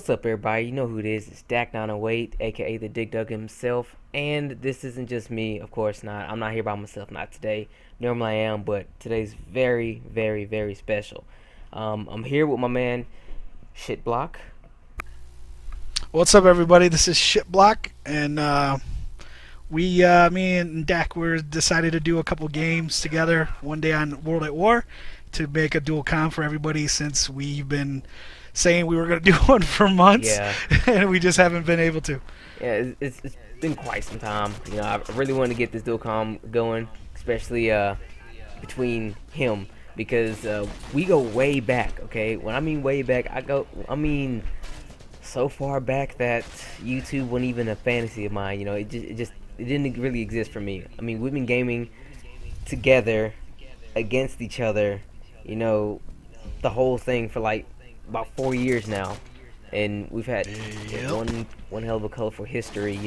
What's up, everybody? You know who it is. It's Dak908, aka the Dig Dug himself. And this isn't just me, of course not. I'm not here by myself, not today. Normally I am, but today's very, very, very special. I'm here with my man, tBlock. What's up, everybody? This is tBlock, and me and Dak, were decided to do a couple games together one day on World at War to make a dual com for everybody, since we've been saying we were going to do one for months, Yeah, and we just haven't been able to. yeah, it's been quite some time. I really wanted to get this dual com going, especially between him, because we go way back. Okay, when I mean way back, I mean so far back that YouTube wasn't even a fantasy of mine. It didn't really exist for me. I mean, we've been gaming together against each other, you know, the whole thing for like about 4 years now, and we've had Yep. one hell of a colorful history.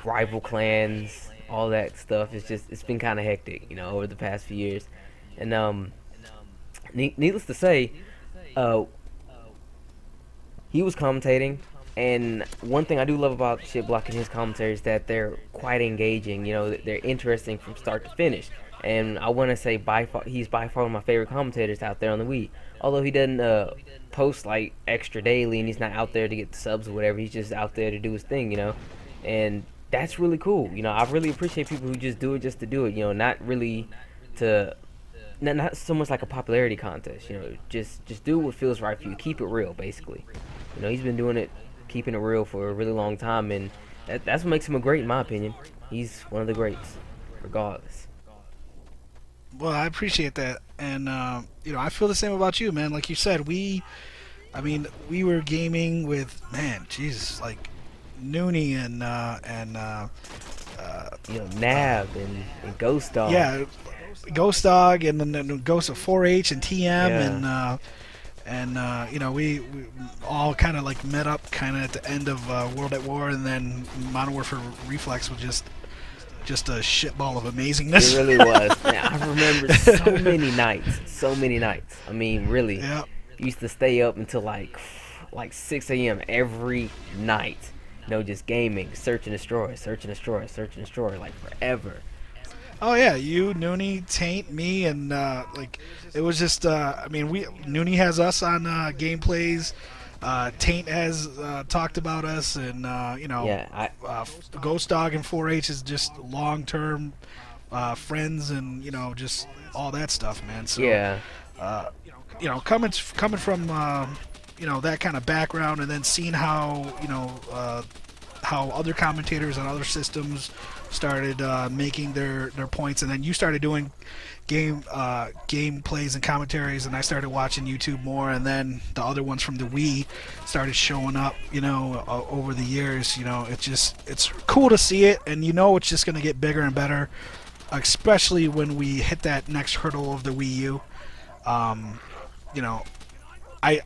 Rival clans, all that stuff. It's been kind of hectic, over the past few years, and needless to say, uh, he was commentating, and one thing I do love about tBlock and his commentary is that they're quite engaging. They're interesting from start to finish, and I want to say he's by far one of my favorite commentators out there on the Wii. Although he doesn't post like extra daily, and he's not out there to get the subs or whatever. He's just out there to do his thing, and that's really cool. I really appreciate people who just do it just to do it. Not really to not so much like a popularity contest. Just do what feels right for you. Keep it real, basically. He's been doing it, keeping it real for a really long time, and that's what makes him a great, in my opinion. He's one of the greats, regardless. Well, I appreciate that, and I feel the same about you, man. Like you said, we were gaming with, man, Jesus, like Noonie Nav and Ghost Dog. yeah, Ghost Dog, and then Ghost of 4H and TM, Yeah. we all kind of like met up kind of at the end of World at War, and then Modern Warfare Reflex was just a shitball of amazingness. It really was. Man, I remember so many nights. I mean, really, Yeah. used to stay up until like 6 a.m. every night. Just gaming, search and destroy, search and destroy, search and destroy, like forever. Oh yeah, you, Noonie, Taint, me, and like it was just. Noonie has us on gameplays. Taint has talked about us, and Yeah, Ghost Dog and 4H is just long-term friends, and just all that stuff, man. So yeah, uh, coming from that kind of background, and then seeing how other commentators on other systems started making their points, and then you started doing game plays and commentaries, and I started watching YouTube more, and then the other ones from the Wii started showing up, over the years. It's cool to see it, and it's just gonna get bigger and better, especially when we hit that next hurdle of the Wii U. Um, you know, I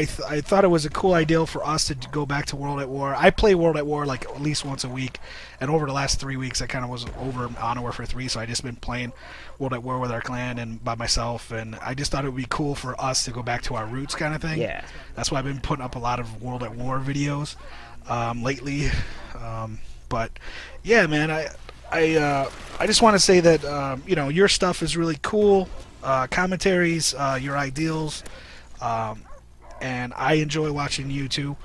thought it was a cool idea for us to go back to World at War. I play World at War like at least once a week, and over the last 3 weeks I kind of was over on Warfare 3, so I just been playing World at War with our clan and by myself, and I just thought it would be cool for us to go back to our roots, kind of thing. yeah. That's why I've been putting up a lot of World at War videos lately. But yeah, man, I just want to say that your stuff is really cool. Commentaries, your ideals. And I enjoy watching you too.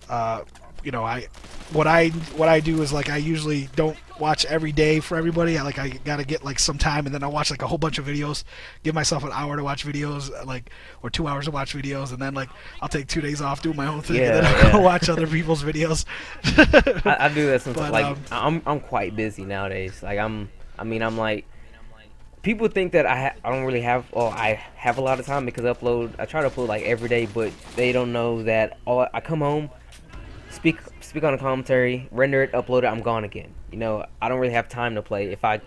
I what I do is, like, I usually don't watch every day for everybody. I gotta get like some time, and then I watch like a whole bunch of videos. Give myself an hour to watch videos, or 2 hours to watch videos, and then like I'll take 2 days off, do my own thing, Yeah, and then I'll go yeah. watch other people's videos. I do that sometimes. But Like I'm quite busy nowadays. Like I'm like, people think that I don't really have. Well, I have a lot of time because I try to upload like every day, but they don't know that I come home, speak on a commentary, render it, upload it, I'm gone again. I don't really have time to play. If I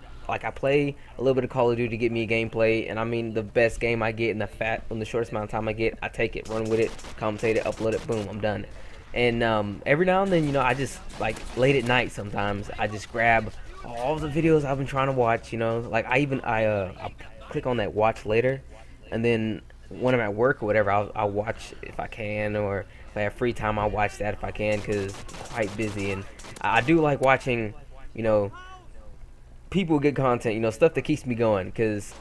play a little bit of Call of Duty to get me a gameplay, and I mean the best game I get in the shortest amount of time I get, I take it, run with it, commentate it, upload it, boom, I'm done. And every now and then, I just, like, late at night sometimes, I just grab all the videos I've been trying to watch. Like I click on that watch later, and then when I'm at work or whatever, I'll watch if I can, or if I have free time, I'll watch that if I can, because I'm quite busy. And I do like watching, you know, people get content, stuff that keeps me going, because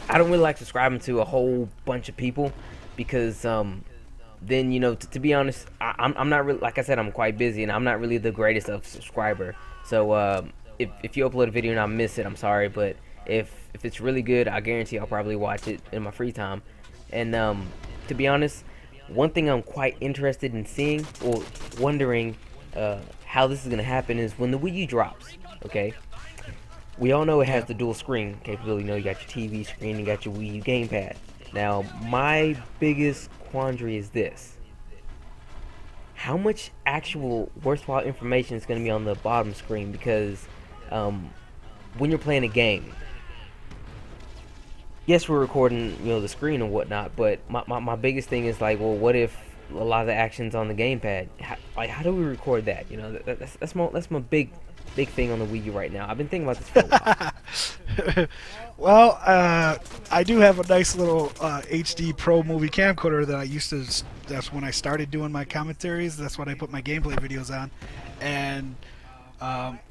I don't really like subscribing to a whole bunch of people, because then to be honest, I'm not really, like I said, I'm quite busy and I'm not really the greatest of subscriber. So if you upload a video and I miss it, I'm sorry, but if it's really good, I guarantee I'll probably watch it in my free time. And to be honest, one thing I'm quite interested in seeing, or wondering how this is gonna happen, is when the Wii U drops. Okay, we all know it has the dual screen capability. You got your TV screen, you got your Wii U gamepad. Now, my biggest quandary is this: how much actual worthwhile information is going to be on the bottom screen? Because when you're playing a game, yes, we're recording, the screen and whatnot, but my biggest thing is like, well, what if a lot of the action's on the gamepad? How do we record that? That's my big thing on the Wii U right now. I've been thinking about this for a while. Well, I do have a nice little HD Pro movie camcorder that I used to. That's when I started doing my commentaries. That's when I put my gameplay videos on, and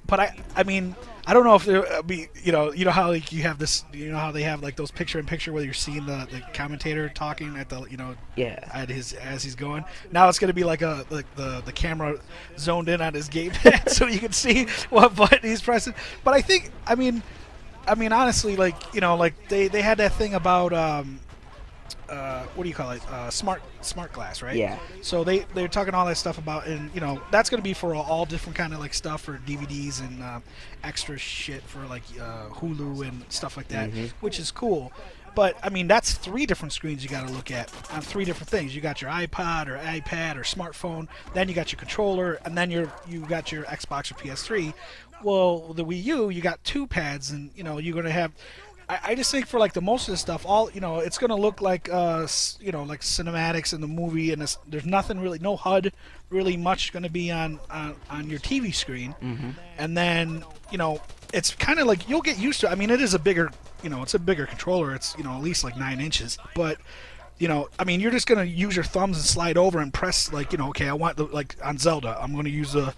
but I mean, I don't know if there be how like you have this, how they have like those picture-in-picture where you're seeing the commentator talking at the at his as he's going. Now it's gonna be like the camera zoned in on his gamepad so you can see what button he's pressing. But I mean honestly, like they had that thing about what do you call it? Smart glass, right? Yeah. So they're talking all that stuff about, and that's gonna be for all different kind of like stuff for DVDs and extra shit for like Hulu and stuff like that, which is cool. But I mean, that's 3 different screens you got to look at on 3 different things. You got your iPod or iPad or smartphone, then you got your controller, and then you got your Xbox or PS3. Well, the Wii U, you got 2 pads, and you're gonna have. I just think for like the most of the stuff, all it's gonna look like like cinematics in the movie, and there's nothing really, no HUD, really much gonna be on your TV screen, and then it's kind of like you'll get used to it. I mean, it is a bigger, it's a bigger controller. It's at least like 9 inches, but. I mean, you're just gonna use your thumbs and slide over and press like, okay, I want like on Zelda, I'm gonna use the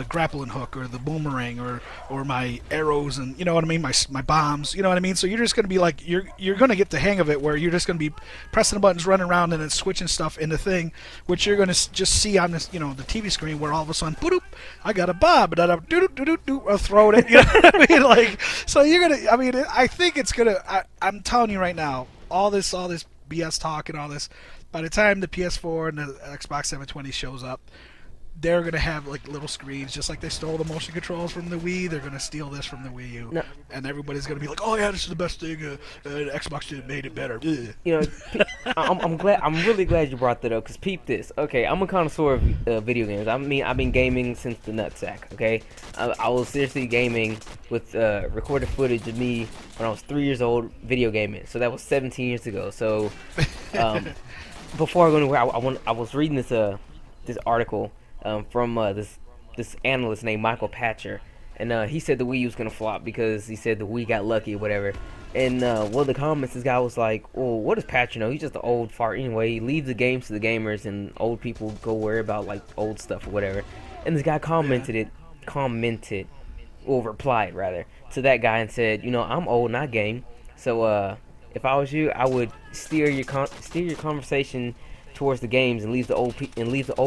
grappling hook or the boomerang or my arrows and what I mean, my bombs, what I mean. So you're just gonna be like you're gonna get the hang of it where you're just gonna be pressing the buttons, running around, and then switching stuff in the thing, which you're gonna just see on this, the TV screen where all of a sudden, boop, I got a bob, and I'll throw it. What I mean? Like, so you're gonna. I mean, I think it's gonna. I'm telling you right now, all this BS talk and all this, by the time the PS4 and the Xbox 720 shows up, they're gonna have like little screens, just like they stole the motion controls from the Wii. They're gonna steal this from the Wii U, no. And everybody's gonna be like, "Oh yeah, this is the best thing. Xbox did made it better." I'm really glad you brought that up, because peep this. Okay, I'm a connoisseur of video games. I mean, I've been gaming since the nutsack. Okay, I was seriously gaming with recorded footage of me when I was 3 years old, video gaming. So that was 17 years ago. So before I go anywhere, I was reading this article from this analyst named Michael Patcher, and he said the Wii U was gonna flop because he said the Wii got lucky or whatever. And one of the comments, this guy was like, "Well, what does Patcher know? He's just an old fart anyway. He leaves the games to the gamers, and old people go worry about like old stuff or whatever." And this guy replied rather to that guy and said, "I'm old, not game. So if I was you, I would steer your conversation towards the games and leave the old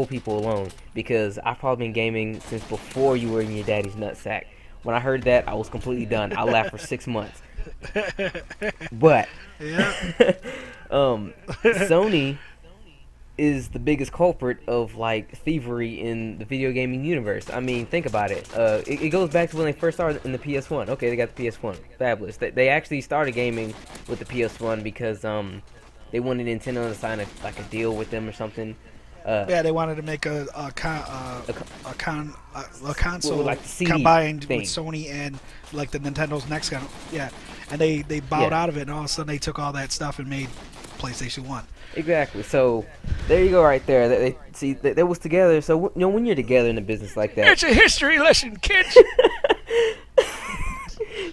people alone, because I've probably been gaming since before you were in your daddy's nutsack." When I heard that, I was completely done. I laughed for 6 months. But Sony is the biggest culprit of like thievery in the video gaming universe. I mean, think about it. It goes back to when they first started in the PS1. Okay, they got the PS1, fabulous. They actually started gaming with the PS1 because they wanted Nintendo to sign a deal with them or something. They wanted to make a console like the combined thing with Sony and like the Nintendo's next one. Yeah, and they bowed out of it, and all of a sudden they took all that stuff and made PlayStation 1. Exactly. So there you go, right there. They was together. So when you're together in a business like that, it's a history lesson, kids.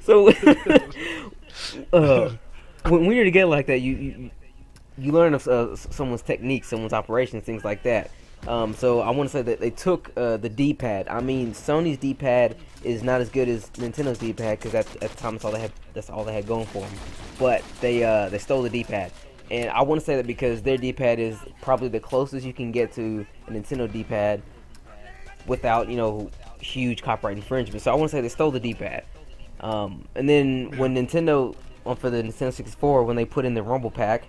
So when you're together like that, you learn of someone's techniques, someone's operations, things like that. So I want to say that they took the D-pad. I mean, Sony's D-pad is not as good as Nintendo's D-pad because at the time that's all they had. That's all they had going for them. But they stole the D-pad, and I want to say that because their D-pad is probably the closest you can get to a Nintendo D-pad without huge copyright infringement. So I want to say they stole the D-pad. And then Yeah. when Nintendo for the Nintendo 64 when they put in the Rumble Pack,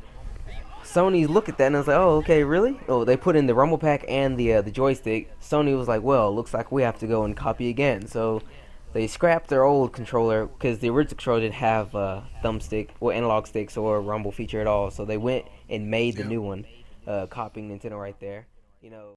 Sony looked at that and was like, "Oh, okay, really?" Oh, they put in the Rumble Pack and the joystick. Sony was like, "Well, looks like we have to go and copy again." So they scrapped their old controller because the original controller didn't have thumbstick or analog sticks or rumble feature at all. So they went and made the Yeah. new one, copying Nintendo right there. You know.